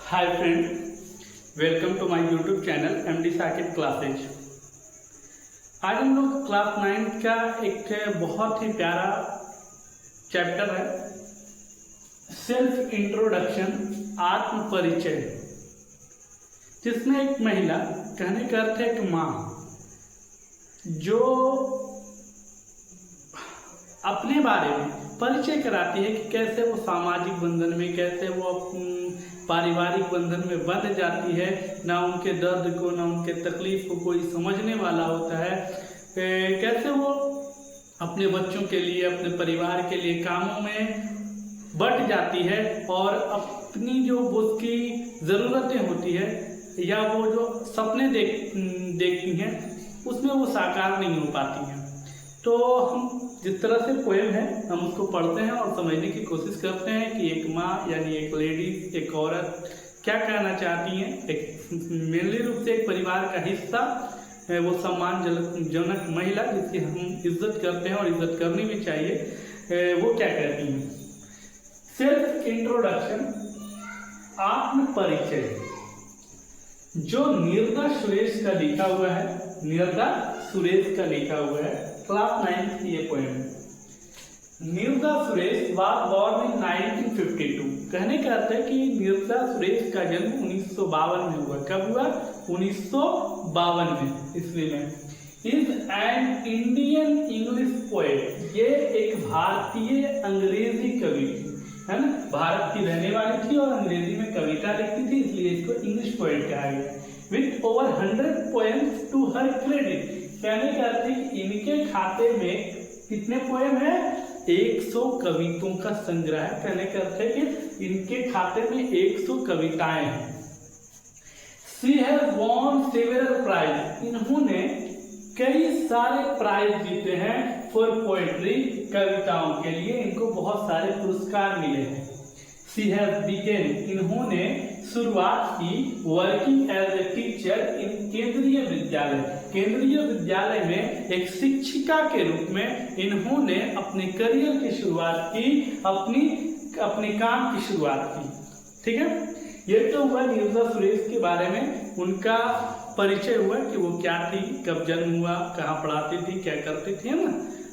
Hi friend, welcome to my YouTube channel MD Saqib classes. आज हम लोग क्लास 9 का एक बहुत ही प्यारा चैप्टर है सेल्फ इंट्रोडक्शन, आत्म परिचय, जिसमें एक महिला, कहने का अर्थ है एक माँ, जो अपने बारे में परिचय कराती है कि कैसे वो सामाजिक बंधन में, कैसे वो पारिवारिक बंधन में बंध जाती है। ना उनके दर्द को, ना उनके तकलीफ को कोई समझने वाला होता है। कैसे वो अपने बच्चों के लिए, अपने परिवार के लिए कामों में बट जाती है और अपनी जो उसकी ज़रूरतें होती है या वो जो सपने देखती हैं उसमें वो साकार नहीं हो पाती हैं। तो हम जिस तरह से पोएम है हम उसको पढ़ते हैं और समझने की कोशिश करते हैं कि एक माँ यानी एक लेडी, एक औरत क्या कहना चाहती हैं। एक मेनली रूप से एक परिवार का हिस्सा, वो सम्मानजनक महिला जिसकी हम इज्जत करते हैं और इज्जत करनी भी चाहिए, वो क्या कहती हैं। सेल्फ इंट्रोडक्शन, आत्म परिचय, जो निर्दा सुरेश का लिखा हुआ है, निर्दा सुरेश का लिखा हुआ है, क्लास 9 की ये पोएम है। निर्दा सुरेश वाज बॉर्न इन 1952। कहने का अर्थ है कि निर्दा सुरेश का जन्म 1952 में हुआ। कब हुआ? 1952 में, ईस्वी में। Is an Indian English poet. ये एक भारतीय अंग्रेजी कवि थी, है ना। भारत की रहने वाली थी और अंग्रेजी में कविता लिखती थी, इसलिए इसको इंग्लिश पोएट कहा गया। With over 100 poems to her credit. कहने का अर्थ है कि इनके खाते में कितने पोएम है? 100 कविताओं का संग्रह है। कहने का अर्थ है कि इनके खाते में 100 कविताएं हैं। She has won several prize. इन्होंने कई सारे प्राइज जीते हैं फॉर पोएट्री, कविताओं के लिए इनको बहुत सारे पुरस्कार मिले हैं। She has began. इन्होंने शुरुआत की working as a teacher in Kendriya Vidyalaya. केंद्रीय विद्यालय में एक शिक्षिका के रूप में इन्होंने अपने करियर की शुरुआत की, अपने काम की शुरुआत की। ठीक है, ये तो हुआ निर्दा सुरेश के बारे में, उनका परिचय हुआ कि वो क्या थी, कब जन्म हुआ, कहाँ पढ़ाती थी, क्या करती थी, है ना।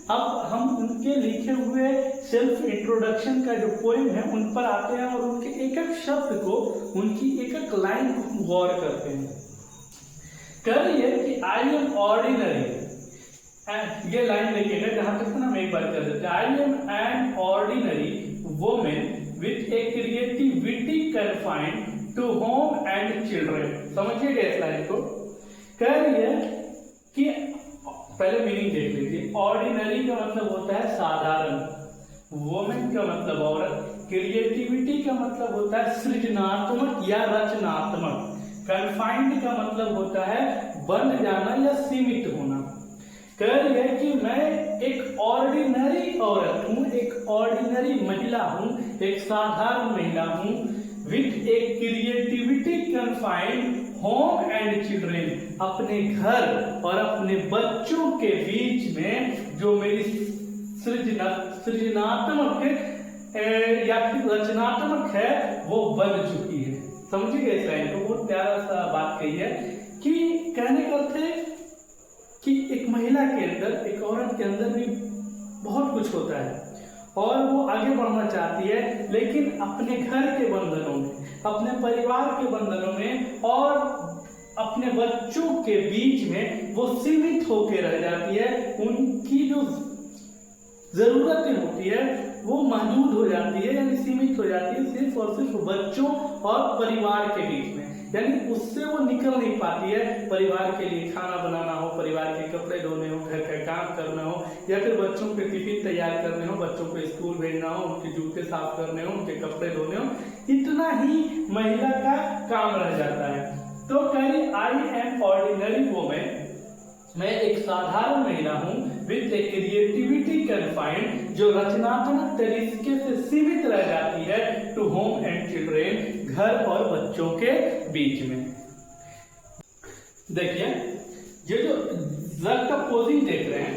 अब हम उनके लिखे हुए सेल्फ इंट्रोडक्शन का जो पोएम है उन पर आते हैं और उनके एक एक शब्द को, उनकी एक एक लाइन को गौर करते हैं। कह रही है कि आई एम ऑर्डिनरी। ये लाइन लिखिएगा, जहां तक ना हम एक बार कर देते हैं। I am an ordinary women with a creativity confined to home and children. समझिएगा इस लाइन को। कह रही है कि पहले मीनिंग देख लीजिए। ऑर्डिनरी का मतलब होता है साधारण, वुमेन का मतलब औरत, क्रिएटिविटी का मतलब होता है सृजनात्मक या रचनात्मक, कन्फाइंड का मतलब होता है बंध जाना या सीमित होना। कह रही है कि मैं एक ऑर्डिनरी औरत हूँ, एक ऑर्डिनरी महिला हूँ, एक साधारण महिला हूँ, with a creativity confined home and children. अपने घर और अपने बच्चों के बीच में जो मेरी सृजनात्मक या फिर रचनात्मक है वो बन चुकी है। समझिए इस लाइन को, बहुत प्यारा सा बात कही है कि कहने का अर्थ है कि एक महिला के अंदर, एक औरत के अंदर भी बहुत कुछ होता है और वो आगे बढ़ना चाहती है, लेकिन अपने घर के बंधनों में, अपने परिवार के बंधनों में और अपने बच्चों के बीच में वो सीमित होकर रह जाती है। उनकी जो जरूरतें होती है वो महदूद हो जाती है, यानी सीमित हो जाती है सिर्फ और सिर्फ बच्चों और परिवार के बीच में। यानी उससे वो निकल नहीं पाती है। परिवार के लिए खाना बनाना हो, परिवार के कपड़े धोने हो, घर का काम करना हो, या फिर बच्चों के टिफिन तैयार करने हो, बच्चों को स्कूल भेजना हो, उनके जूते साफ करने हो, उनके कपड़े धोने हो, इतना ही महिला का काम रह जाता है। तो कही आई एम ऑर्डिनरी वुमेन, मैं एक साधारण महिला हूँ, विथ ए क्रिएटिविटी कन्फाइंड, जो रचनात्मक तरीके से सीमित रह जाती है, टू होम एंड चिल्ड्रेन, घर और बच्चों के बीच में। देखिए ये जो जस्टपोजिंग देख रहे हैं,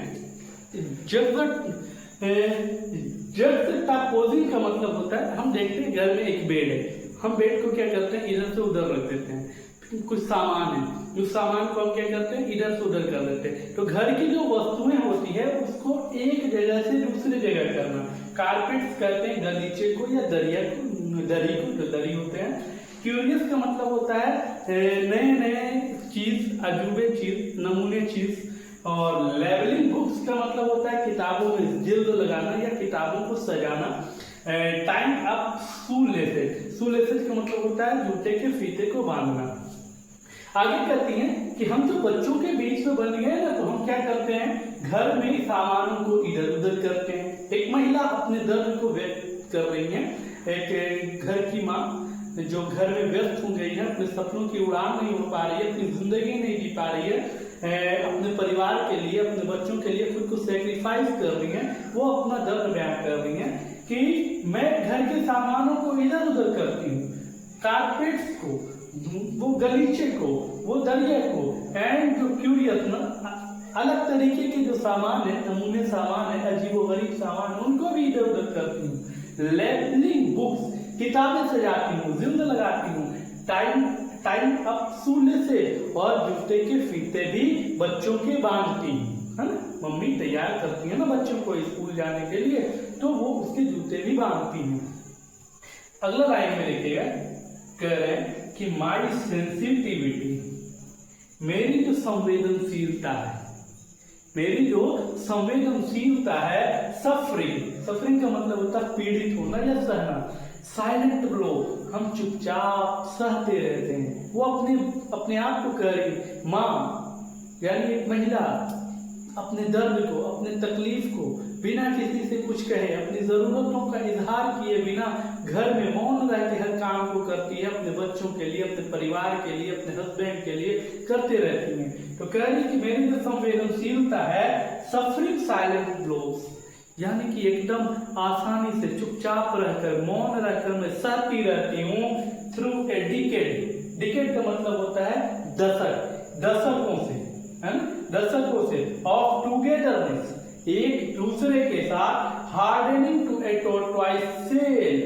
जस्टपोजिंग का मतलब होता है, हम देखते हैं घर में एक बेड है, हम बेड को क्या करते हैं, इधर से उधर रख देते हैं। कुछ सामान है, उस सामान को हम क्या करते हैं, इधर से उधर कर देते हैं। तो घर की जो वस्तुएं होती है उसको एक जगह से दूसरी जगह करना, कारपेट्स कहते हैं गलीचे को या दरिया को, दरी को, जो दरी होते हैं। क्यूरियस का मतलब होता है नए नए चीज, अजूबे चीज, नमूने चीज। और लेबलिंग बुक्स का मतलब होता है किताबों में जिल्द लगाना या किताबों को सजाना। टाइम अप शूलेसेस, शूलेसेस का मतलब होता है जूते के फीते को बांधना। आगे कहती हैं कि हम जो बच्चों के बीच में बन गए ना, तो हम क्या करते हैं, घर में सामानों को इधर उधर करते हैं। एक महिला अपने दर्द को व्यक्त कर रही है। एक घर की माँ जो घर में व्यस्त हो गई है, अपने सपनों की उड़ान नहीं हो पा रही है, अपनी जिंदगी नहीं जी पा रही है, अपने परिवार के लिए, अपने बच्चों के लिए खुद को सेक्रीफाइस कर रही है, वो अपना दर्द बयान कर रही है कि मैं घर के सामानों को इधर उधर करती हूँ, कारपेट्स को, वो गलीचे को, वो दरिया को, एंड जो क्यूरियस ना अलग तरीके के जो सामान है, नमूने सामान है, अजीबोगरीब सामान, उनको भी इधर उधर करती हूँ। लेबलिंग बुक्स, किताबें सजाती हूँ, जिल्द लगाती हूँ। टाइम अप शूले से, और जूते के फीते भी बच्चों के बांधती हूँ, है ना। मम्मी तैयार करती है ना बच्चों को स्कूल जाने के लिए, तो वो उसके जूते भी बांधती हैं। अगला लाइन में देखिएगा, कह रहे हैं कि माई सेंसिटिविटी, मेरी जो संवेदनशीलता है, मेरी जो संवेदनशीलता है, सफरिंग का मतलब होता है पीड़ित होना या सहना। साइलेंट ब्लो, हम चुपचाप सहते रहते हैं। वो अपने आप को कह रही, माँ यानी एक महिला अपने दर्द को, अपने तकलीफ को बिना किसी से कुछ कहे, अपनी जरूरतों का इजहार किए बिना घर में मौन रह के हर काम को करती है, अपने बच्चों के लिए, अपने परिवार के लिए, अपने हस्बैंड के लिए करते रहती है। तो कह रही कि मेरी जो संवेदनशीलता है, सफरिंग साइलेंट ब्लोज, यानी कि एकदम आसानी से चुपचाप रहकर, मौन रहकर मैं सहती रहती हूँ। थ्रू ए डिकेड का मतलब होता है दशक, दशकों से, है ना, दशकों से। ऑफ टुगेदरनेस, एक दूसरे के साथ। Hardening to a tortoise shell,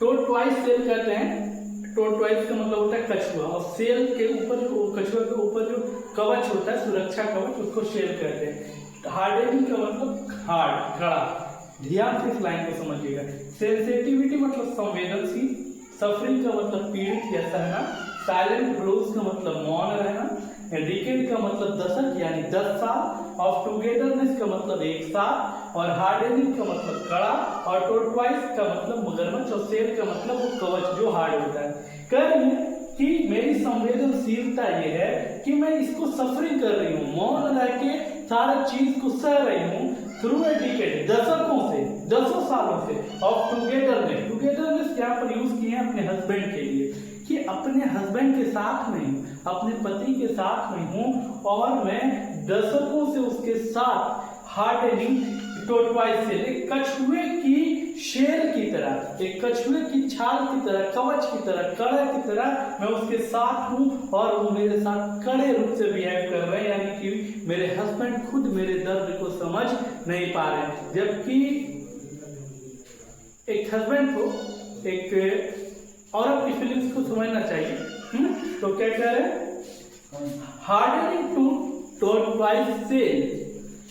tortoise shell कहते हैं, टोर्टवाइस का मतलब होता है कछुआ, और सेल के ऊपर, कछुआ के ऊपर जो कवच होता है, सुरक्षा कवच, उसको सेल कहते हैं। हार्डनिंग का मतलब हार्ड, कड़ा। ध्यान से इस लाइन को समझिएगा। सेंसिटिविटी मतलब संवेदनशील, सफरिंग का मतलब पीड़ित या सहना, साइलेंट ब्लोज का मतलब मौन रहना, डिकेड का मतलब दशक यानी 10 साल, ऑफ टुगेदरनेस का मतलब एक साथ, और हार्डनिंग का मतलब कड़ा, और टोर्टवाइस का मतलब मगरमच्छ, और सेल का मतलब वो कवच जो हार्ड होता है। कह रही है कि मेरी संवेदनशीलता ये है कि मैं इसको सफरिंग कर रही हूँ, मौन रह के सारा चीज को सह रही हूँ। थ्रू ए डिकेड, दशकों से, 10 सालों से। ऑफ टुगेदरनेस यहाँ पर यूज किए हैं अपने हस्बैंड के लिए, कि अपने हस्बैंड के साथ में हूँ, अपने पति के साथ में हूँ, और मैं दशकों से उसके साथ। हार्डनिंग टोर्टवाइस सेल, एक कछुए की शेर की तरह, एक कछुए की छाल की तरह, कवच की तरह, कड़ा की तरह मैं उसके साथ हूँ, और वो मेरे साथ कड़े रूप से बिहेव कर रहे हैं, यानी कि मेरे हस्बैंड खुद मेरे दर्द को समझ नहीं पा रहे। जबकि एक हस्बैंड को एक औरत की फीलिंग्स को समझना चाहिए। तो क्या कह रहे हैं, हार्डनिंग टू टोर्टवाइस सेल,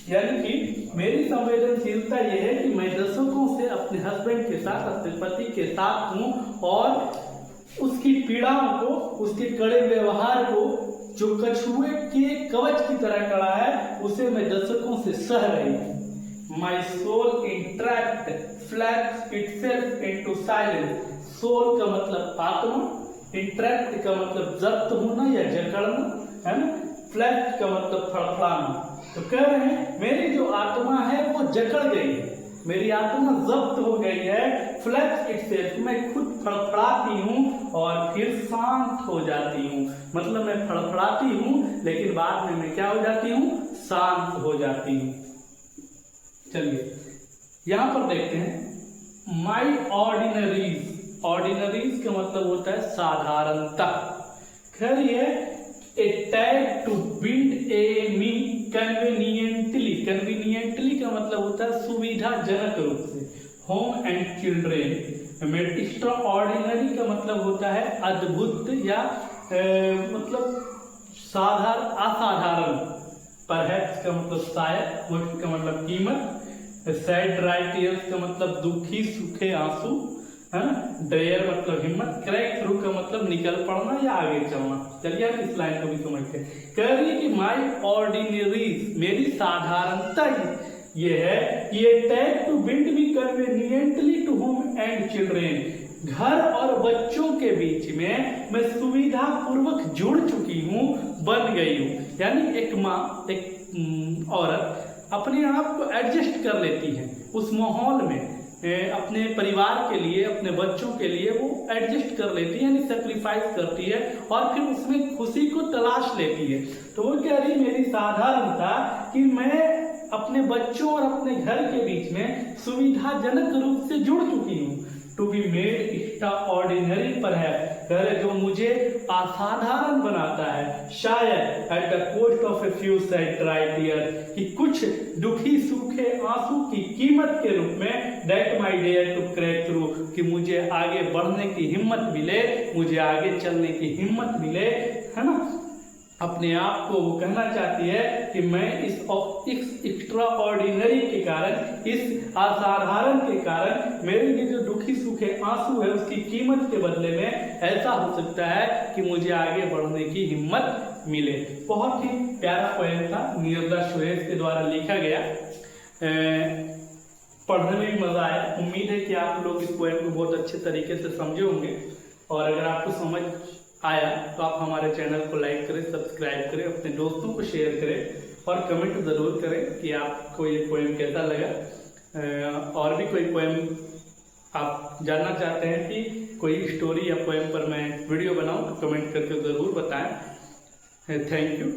यानी कि मेरी संवेदनशीलता यह है कि मैं दशकों से अपने हस्बैंड के साथ, अपने पति के साथ हूँ, और उसकी पीड़ाओं को, उसके कड़े व्यवहार को, जो कछुए के कवच की तरह कड़ा है, उसे मैं दशकों से सह रही हूँ। My soul intact flex itself into silence, soul का मतलब आत्मा, इंट्रैक्ट का मतलब जब्त होना या जकड़ना, है ना, फ्लैक्ट का मतलब फड़फड़ाना। तो कह रहे हैं मेरी जो आत्मा है वो जकड़ गई है, मेरी आत्मा जब्त हो गई है। फ्लैक्स इटसेल्फ, मैं खुद फड़फड़ाती हूँ और फिर शांत हो जाती हूँ। मतलब मैं फड़फड़ाती हूँ लेकिन बाद में मैं क्या हो जाती हूँ, शांत हो जाती हूँ। चलिए यहां पर देखते हैं, माई ऑर्डिनरीज, ऑर्डिनरीज का मतलब होता है साधारणता। खैर ये a tag to build a me conveniently, conveniently का मतलब होता है सुविधाजनक रूप से। Home and children, extraordinary का मतलब होता है अद्भुत या मतलब असाधारण। परहैप्स का मतलब शायद, वर्थ का मतलब कीमत, सैड ड्राई टीयर्स का मतलब दुखी सूखे आंसू, है ना, डेयर मतलब हिम्मत, क्रैक थ्रू का मतलब निकल पड़ना या आगे चलना। चलिए आप इस लाइन को भी समझते हैं। कह रही है कि माई ऑर्डिनरीज, मेरी साधारणता ये है कि ये tag to build me conveniently to home and children, घर और बच्चों के बीच में मैं सुविधा पूर्वक जुड़ चुकी हूँ, बन गई हूँ। यानी एक माँ, एक औरत अपने आप को एडजस्ट कर लेती है उस माहौल में, अपने परिवार के लिए, अपने बच्चों के लिए वो एडजस्ट कर लेती है, यानी सेक्रीफाइस करती है और फिर उसमें खुशी को तलाश लेती है। तो वो कह रही मेरी साधारणता कि मैं अपने बच्चों और अपने घर के बीच में सुविधाजनक रूप से जुड़ चुकी हूँ। To be made extraordinary पर है जो मुझे असाधारण बनाता है, शायद at the cost of a few sad dry tears, कि कुछ दुखी सूखे आंसू की कीमत के रूप में, that my dare to crack through, कि मुझे आगे बढ़ने की हिम्मत मिले, मुझे आगे चलने की हिम्मत मिले, है ना। अपने आप को वो कहना चाहती है कि मैं इस एक्स्ट्रा ऑर्डिनरी के कारण, इस असाधारण के कारण, मेरे लिए जो दुखी सूखे आंसू है उसकी कीमत के बदले में ऐसा हो सकता है कि मुझे आगे बढ़ने की हिम्मत मिले। बहुत ही प्यारा पोएम था, नीरजा सुरेश के द्वारा लिखा गया। पढ़ने में भी मजा आया। उम्मीद है कि आप लोग इस पोएम को बहुत अच्छे तरीके से समझे होंगे, और अगर आपको समझ आया तो आप हमारे चैनल को लाइक करें, सब्सक्राइब करें, अपने दोस्तों को शेयर करें और कमेंट ज़रूर करें कि आपको ये पोएम कैसा लगा। और भी कोई पोएम आप जानना चाहते हैं कि कोई स्टोरी या पोएम पर मैं वीडियो बनाऊं तो कमेंट करके ज़रूर बताएं। Thank you.